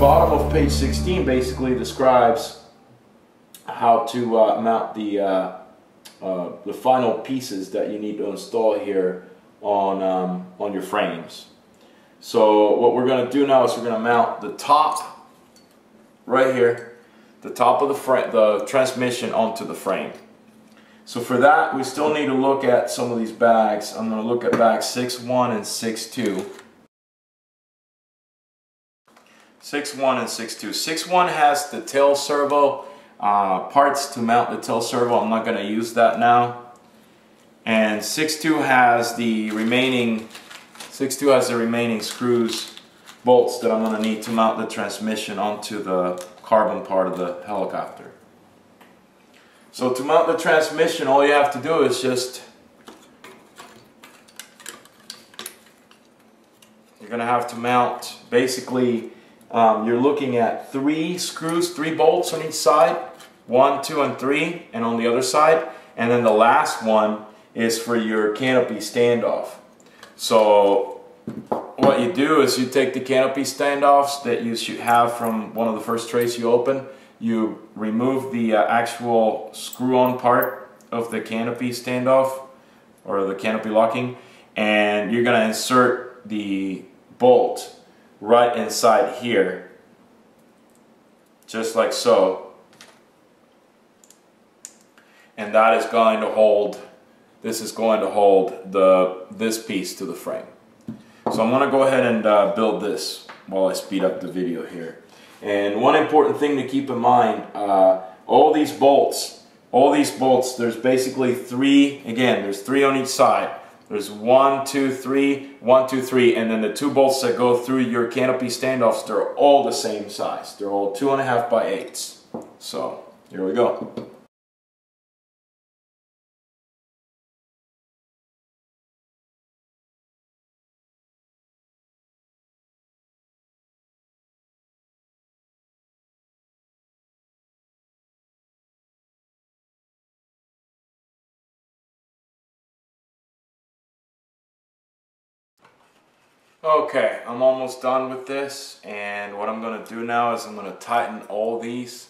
bottom of page 16 basically describes how to mount the final pieces that you need to install here on your frames. So what we're going to do now is we're going to mount the top right here, the top of the transmission onto the frame. So for that, we still need to look at some of these bags. I'm going to look at bags 6.1 and 6.2. 6.1 and 6.2. 6.1 has the tail servo parts to mount the tail servo. I'm not going to use that now. And 6.2 has the remaining screws, bolts that I'm going to need to mount the transmission onto the carbon part of the helicopter. So to mount the transmission, all you have to do is just, you're going to have to mount, basically, you're looking at 3 screws, 3 bolts on each side, 1, 2, and 3, and on the other side, and then the last one is for your canopy standoff. So what you do is you take the canopy standoffs that you should have from one of the first trays you open, you remove the actual screw-on part of the canopy standoff or the canopy locking, and you're going to insert the bolt right inside here, just like so, and that is going to hold, this is going to hold this piece to the frame. So I'm going to go ahead and build this while I speed up the video here. And one important thing to keep in mind, all these bolts, there's basically 3, again, there's 3 on each side. There's 1, 2, 3, 1, 2, 3, and then the 2 bolts that go through your canopy standoffs, they're all the same size. They're all 2.5 by 8s. So, here we go. Okay, I'm almost done with this, and what I'm going to do now is I'm going to tighten all these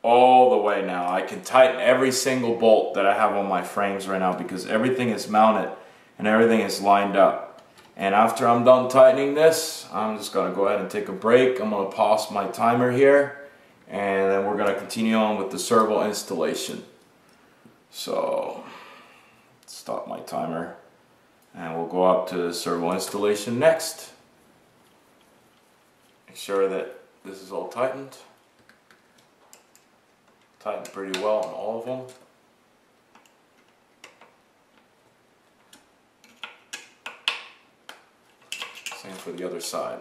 all the way now. I can tighten every single bolt that I have on my frames right now because everything is mounted and everything is lined up. And after I'm done tightening this, I'm just going to go ahead and take a break. I'm going to pause my timer here, and then we're going to continue on with the servo installation. So, stop my timer. And we'll go up to the servo installation next. Make sure that this is all tightened. Tightened pretty well on all of them. Same for the other side.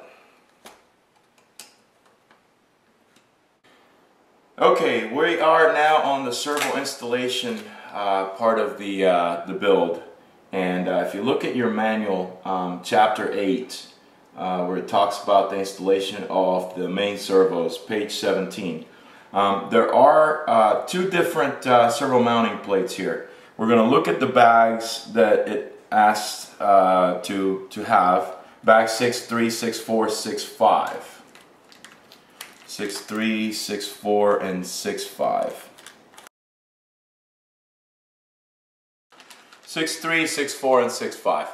Okay, we are now on the servo installation part of the build. And if you look at your manual, chapter 8, where it talks about the installation of the main servos, page 17, there are 2 different servo mounting plates here. We're going to look at the bags that it asks to have, bag 6.3, 6.4, 6.5. 6.3, 6.4, and 6.5. 6.3, 6.4, and 6.5.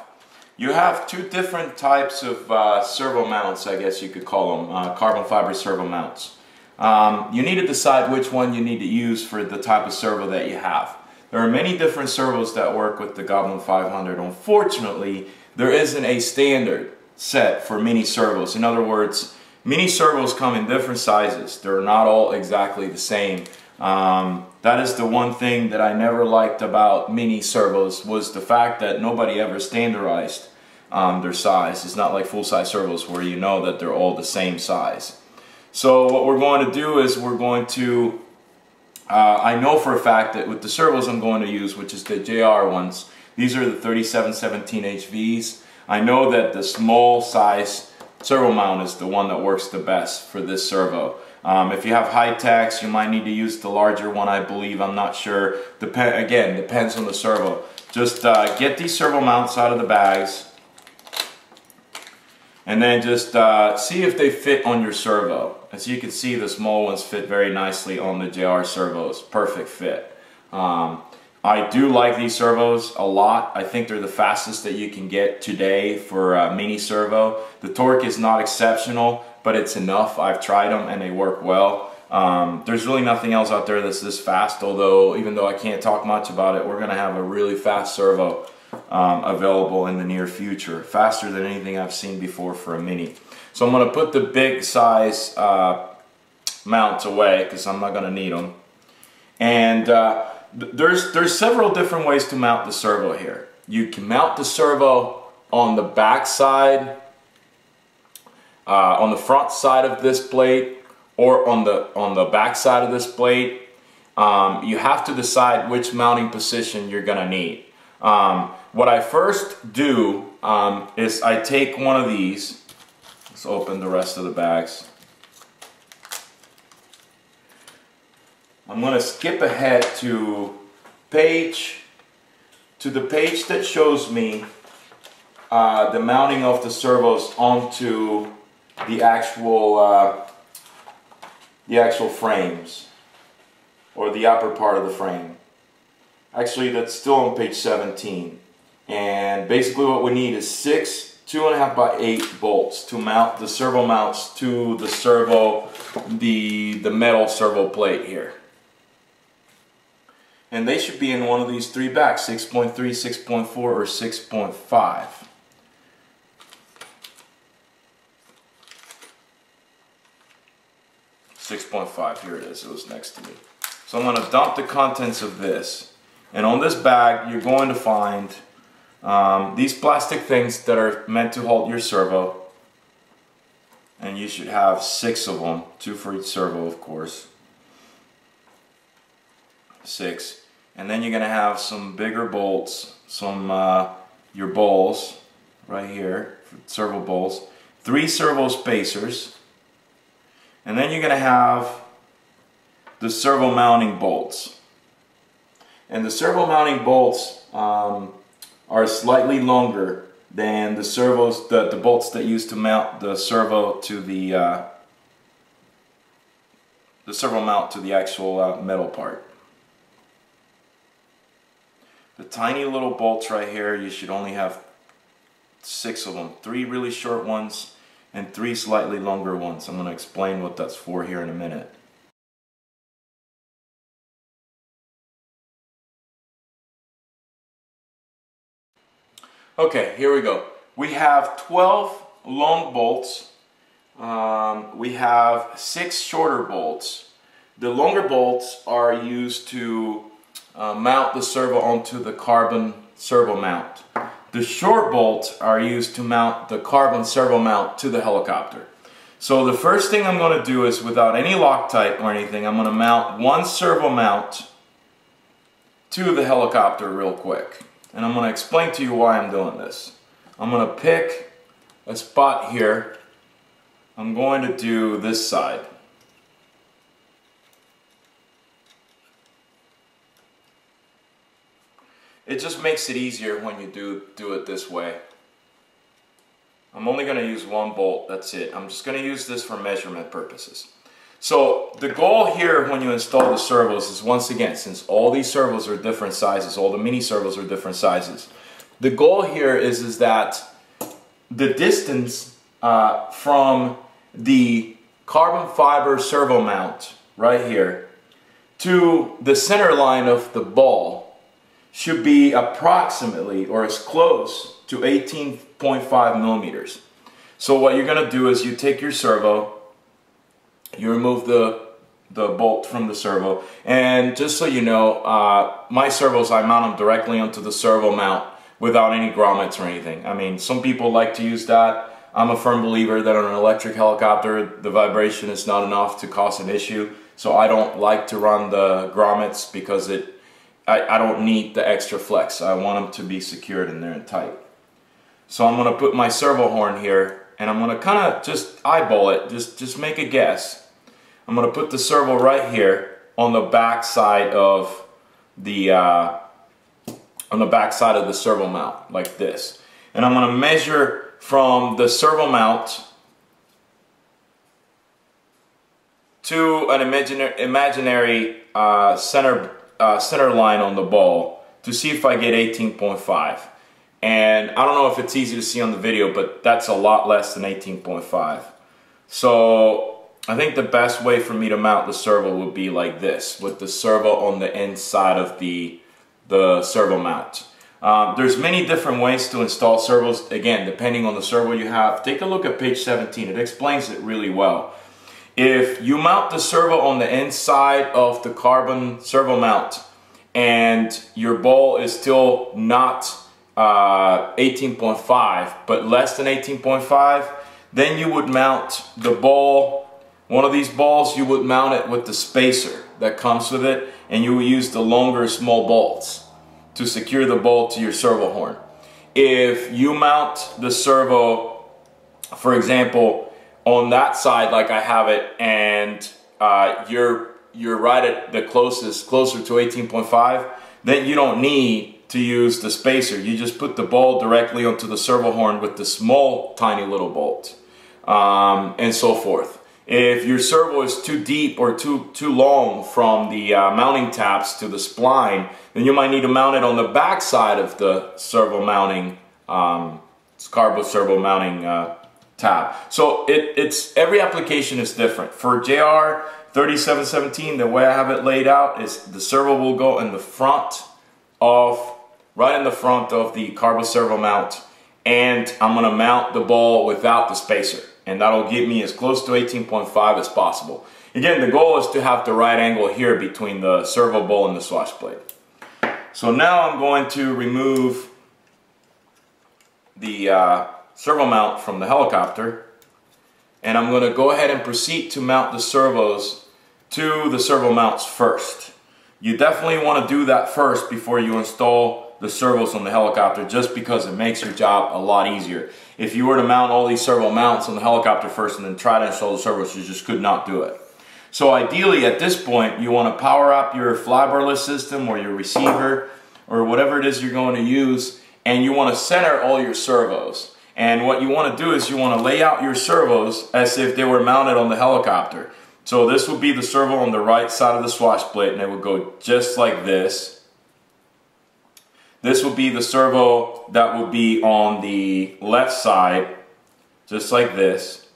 You have 2 different types of servo mounts, I guess you could call them, carbon fiber servo mounts. You need to decide which one you need to use for the type of servo that you have. There are many different servos that work with the Goblin 500. Unfortunately, there isn't a standard set for mini servos. In other words, mini servos come in different sizes. They're not all exactly the same. That is the one thing that I never liked about mini servos, was the fact that nobody ever standardized their size. It's not like full-size servos where you know that they're all the same size. So what we're going to do is we're going to, I know for a fact that with the servos I'm going to use, which is the JR ones, these are the 3717 HVs. I know that the small size servo mount is the one that works the best for this servo. If you have high techs, you might need to use the larger one, I believe. I'm not sure. Again, depends on the servo. Just get these servo mounts out of the bags. And then just see if they fit on your servo. As you can see, the small ones fit very nicely on the JR servos. Perfect fit. I do like these servos a lot. I think they're the fastest that you can get today for a mini servo. The torque is not exceptional, but it's enough. I've tried them and they work well. There's really nothing else out there that's this fast, although even though I can't talk much about it, we're going to have a really fast servo available in the near future. Faster than anything I've seen before for a mini. So I'm going to put the big size mounts away because I'm not going to need them. And there's several different ways to mount the servo here. You can mount the servo on the back side, on the front side of this plate, or on the back side of this plate. You have to decide which mounting position you're gonna need. What I first do is I take one of these. Let's open the rest of the bags. I'm going to skip ahead to the page that shows me the mounting of the servos onto the actual frames, or the upper part of the frame. Actually, that's still on page 17. And basically what we need is 6 2.5 by 8 bolts to mount the servo mounts to the servo, the metal servo plate here. And they should be in one of these 3 bags, 6.3, 6.4, or 6.5. Here it is, it was next to me. So I'm going to dump the contents of this. And on this bag, you're going to find these plastic things that are meant to hold your servo. And you should have 6 of them, 2 for each servo, of course. 6. And then you're going to have some bigger bolts, some your bowls right here, servo bowls, 3 servo spacers, and then you're going to have the servo mounting bolts. And the servo mounting bolts are slightly longer than the servos, the bolts that used to mount the servo to the servo mount to the actual metal part. The tiny little bolts right here, you should only have 6 of them. 3 really short ones and 3 slightly longer ones. I'm going to explain what that's for here in a minute. Okay, here we go. We have 12 long bolts. We have 6 shorter bolts. The longer bolts are used to mount the servo onto the carbon servo mount. The short bolts are used to mount the carbon servo mount to the helicopter. So the first thing I'm going to do is, without any Loctite or anything, I'm going to mount one servo mount to the helicopter real quick. And I'm going to explain to you why I'm doing this. I'm going to pick a spot here. I'm going to do this side. It just makes it easier when you do it this way. I'm only going to use one bolt, that's it. I'm just going to use this for measurement purposes. So the goal here when you install the servos is, once again, since all these servos are different sizes, all the mini servos are different sizes, the goal here is that the distance from the carbon fiber servo mount right here to the center line of the ball should be approximately, or as close to, 18.5 millimeters. So what you're going to do is you take your servo, you remove the bolt from the servo, and just so you know, my servos, I mount them directly onto the servo mount without any grommets or anything. I mean, some people like to use that. I'm a firm believer that on an electric helicopter, the vibration is not enough to cause an issue. So I don't like to run the grommets because I don't need the extra flex. I want them to be secured in there and tight. So I'm going to put my servo horn here, and I'm going to kind of just eyeball it, just make a guess. I'm going to put the servo right here on the back side of the servo mount, like this. And I'm going to measure from the servo mount to an imaginary center line on the ball to see if I get 18.5. And I don't know if it's easy to see on the video, but that's a lot less than 18.5. So I think the best way for me to mount the servo would be like this, with the servo on the inside of the servo mount. There's many different ways to install servos, again, depending on the servo you have. Take a look at page 17, it explains it really well. If you mount the servo on the inside of the carbon servo mount and your ball is still not 18.5 but less than 18.5, then you would mount the ball, one of these balls, you would mount it with the spacer that comes with it, and you will use the longer small bolts to secure the ball to your servo horn. If you mount the servo, for example, on that side like I have it, and you're right at the closer to 18.5, then you don't need to use the spacer. You just put the ball directly onto the servo horn with the small tiny little bolt, and so forth. If your servo is too deep or too long from the mounting tabs to the spline, then you might need to mount it on the back side of the servo mounting, carbo servo mounting tab. So it's every application is different. For JR 3717, the way I have it laid out is the servo will go in the front of, right in the front of the carbo servo mount, and I'm going to mount the ball without the spacer, and that'll get me as close to 18.5 as possible. Again, the goal is to have the right angle here between the servo ball and the swash plate. So now I'm going to remove the servo mount from the helicopter, and I'm going to go ahead and proceed to mount the servos to the servo mounts first. You definitely want to do that first before you install the servos on the helicopter, just because it makes your job a lot easier. If you were to mount all these servo mounts on the helicopter first and then try to install the servos, you just could not do it. So ideally at this point you want to power up your flybarless system or your receiver or whatever it is you're going to use, and you want to center all your servos. And what you want to do is you want to lay out your servos as if they were mounted on the helicopter. So this would be the servo on the right side of the swash plate, and it would go just like this. This would be the servo that would be on the left side, just like this.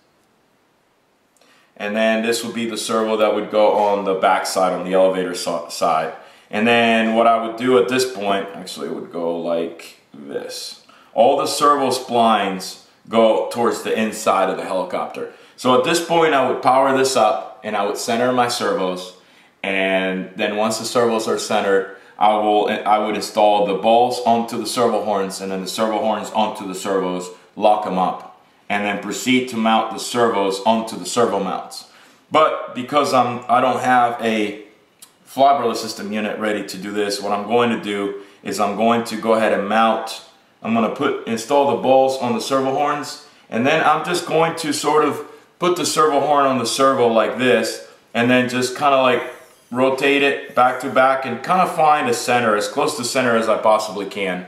And then this would be the servo that would go on the back side, on the elevator side. And then what I would do at this point, actually it would go like this. All the servo splines go towards the inside of the helicopter. So at this point I would power this up and I would center my servos, and then once the servos are centered, I would install the balls onto the servo horns, and then the servo horns onto the servos, lock them up, and then proceed to mount the servos onto the servo mounts. But because I don't have a flybarless system unit ready to do this, what I'm going to do is I'm going to go ahead and mount, I'm going to install the balls on the servo horns, and then I'm just going to sort of put the servo horn on the servo like this, and then just kind of like rotate it back to back and kind of find a center, as close to center as I possibly can.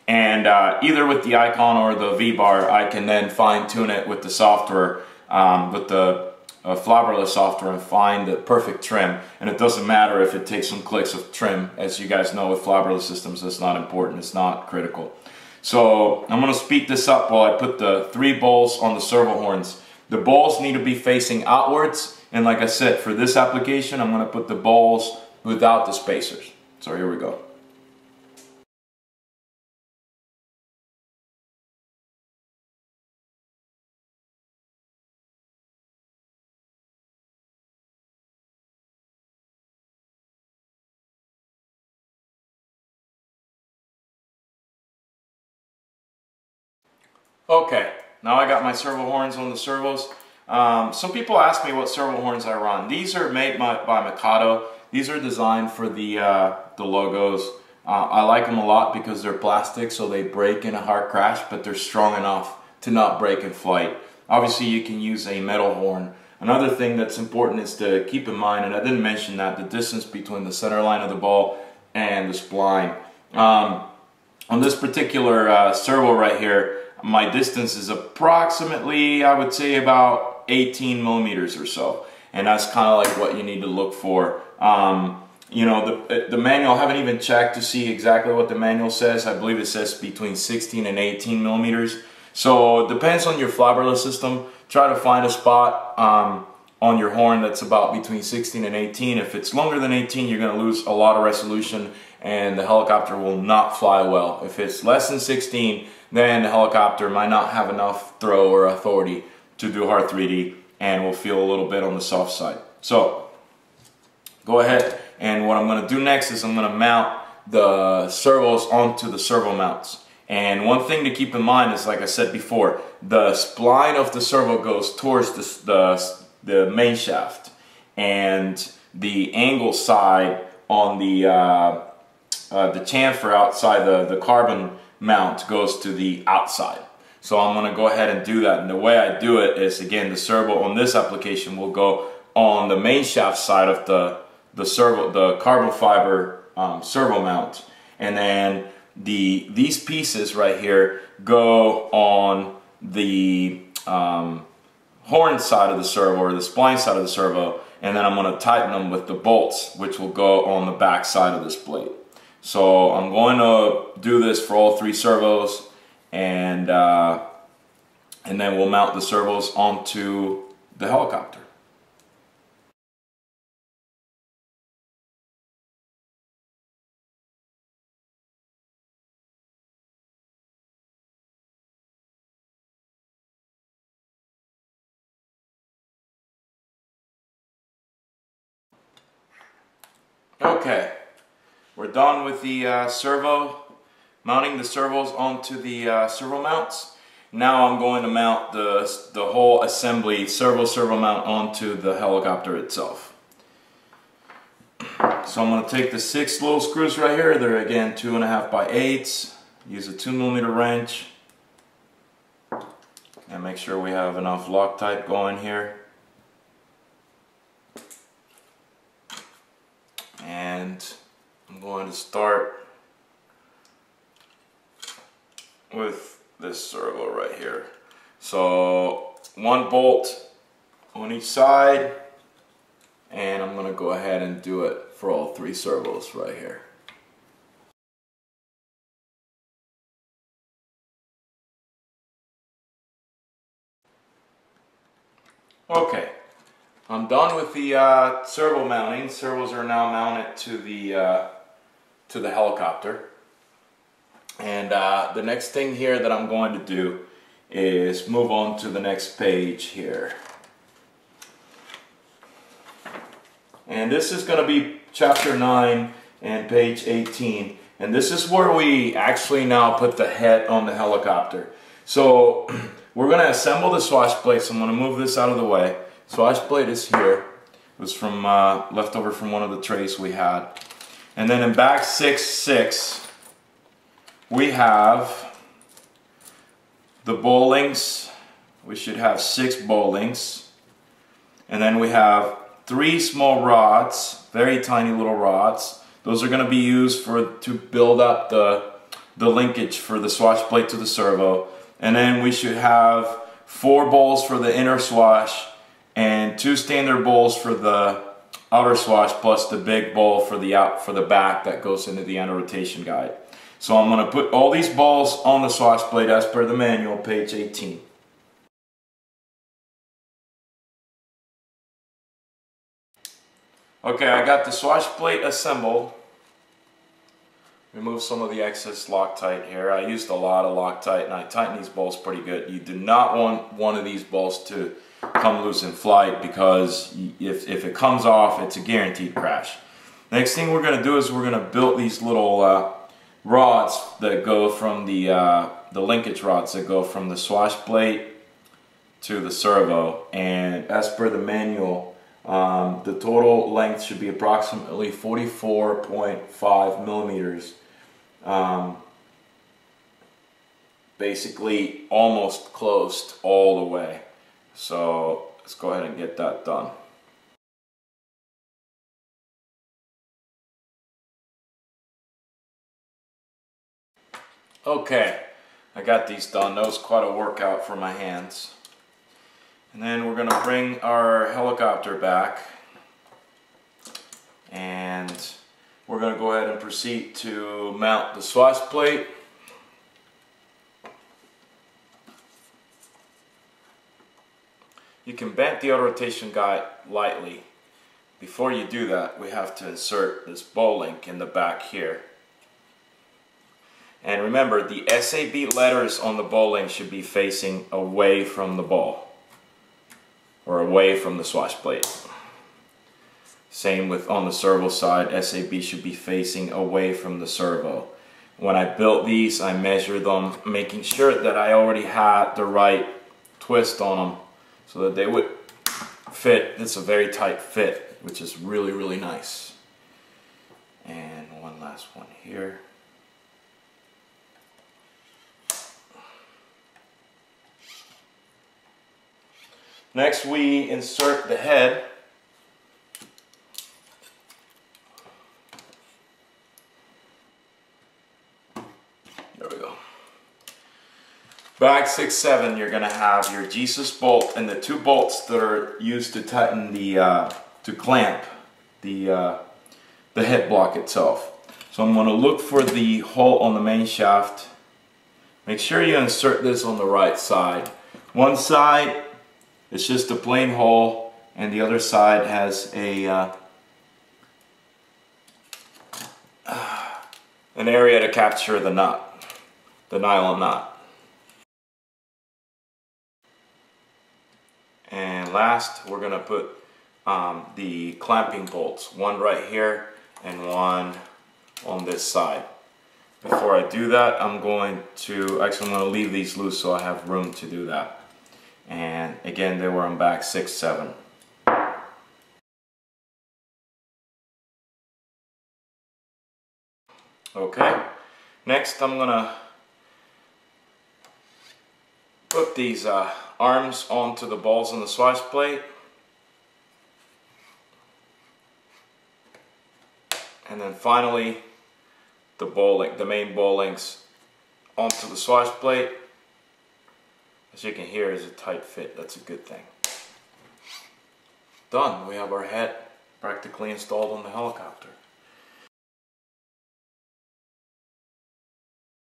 And either with the icon or the V-bar, I can then fine tune it with the software, with the flybarless software, and find the perfect trim. And it doesn't matter if it takes some clicks of trim. As you guys know, with flybarless systems, it's not important, it's not critical. So I'm going to speed this up while I put the 3 balls on the servo horns. The balls need to be facing outwards, and like I said, for this application I'm going to put the balls without the spacers. So here we go. Okay, now I got my servo horns on the servos. Some people ask me what servo horns I run. These are made by Mikado. These are designed for the logos. I like them a lot because they're plastic, so they break in a hard crash, but they're strong enough to not break in flight. Obviously you can use a metal horn. Another thing that's important is to keep in mind, and I didn't mention that, the distance between the center line of the ball and the spline. On this particular servo right here, my distance is approximately, I would say, about 18 millimeters or so. And that's kind of like what you need to look for. You know, the manual, I haven't even checked to see exactly what the manual says. I believe it says between 16 and 18 millimeters. So it depends on your fiberless system. Try to find a spot on your horn that's about between 16 and 18. If it's longer than 18, you're going to lose a lot of resolution and the helicopter will not fly well. If it's less than 16, then the helicopter might not have enough throw or authority to do hard 3D and will feel a little bit on the soft side. So go ahead, and what I'm going to do next is I'm going to mount the servos onto the servo mounts. And one thing to keep in mind is, like I said before, the spline of the servo goes towards the main shaft, and the angle side on the chamfer outside the carbon mount goes to the outside. So I'm going to go ahead and do that, and the way I do it is, again, the servo on this application will go on the main shaft side of the carbon fiber servo mount, and then these pieces right here go on the horn side of the servo, or the spline side of the servo, and then I'm going to tighten them with the bolts, which will go on the back side of this plate. So I'm going to do this for all three servos, and then we'll mount the servos onto the helicopter. Okay, we're done with the mounting the servos onto the servo mounts. Now I'm going to mount the whole assembly servo mount onto the helicopter itself. So I'm going to take the 6 little screws right here. They're, again, 2.5 by 8s. Use a 2mm wrench and make sure we have enough Loctite going here. And I'm going to start with this servo right here. So 1 bolt on each side, and I'm going to go ahead and do it for all 3 servos right here. Okay, I'm done with the servo mounting. Servos are now mounted to the helicopter. And the next thing here that I'm going to do is move on to the next page here. And this is going to be chapter 9 and page 18. And this is where we actually now put the head on the helicopter. So we're going to assemble the swash plate. So I'm going to move this out of the way. Swash plate is here. It was from left over from one of the trays we had. And then in back 6.6 we have the bowl links. We should have 6 bowl links. And then we have 3 small rods, very tiny little rods. Those are going to be used to build up the linkage for the swash plate to the servo. And then we should have 4 bowls for the inner swash and 2 standard bowls for the outer swash, plus the big bowl for the back that goes into the anti-rotation guide. So I'm going to put all these balls on the swash plate as per the manual, page 18. Okay, I got the swash plate assembled. Remove some of the excess Loctite here. I used a lot of Loctite and I tightened these balls pretty good. You do not want one of these balls to come loose in flight, because if it comes off, it's a guaranteed crash. Next thing we're going to do is we're going to build these little rods that go from the linkage rods that go from the swash plate to the servo. And as per the manual, the total length should be approximately 44.5 millimeters. Basically almost closed all the way. So let's go ahead and get that done. Okay, I got these done. That was quite a workout for my hands. And then we're going to bring our helicopter back, and we're going to go ahead and proceed to mount the swash plate. You can bend the auto rotation guide lightly. Before you do that, we have to insert this bow link in the back here. And remember, the SAB letters on the bow link should be facing away from the ball, or away from the swash plate. Same with on the servo side, SAB should be facing away from the servo. When I built these, I measured them, making sure that I already had the right twist on them so that they would fit. It's a very tight fit, which is really, really nice. And one last one here. Next, we insert the head. There we go. Bag 6-7, you're going to have your Jesus bolt and the two bolts that are used to tighten the, to clamp the head block itself. So I'm going to look for the hole on the main shaft. Make sure you insert this on the right side. One side, it's just a plain hole, and the other side has a an area to capture the nut, the nylon nut. And last, we're going to put the clamping bolts, one right here and one on this side. Before I do that, I'm going to leave these loose so I have room to do that. And again, they were on bag 6-7. Okay, next I'm gonna put these arms onto the balls on the swash plate, and then finally the main bowl links onto the swash plate. As you can hear, is a tight fit. That's a good thing. Done. We have our head practically installed on the helicopter.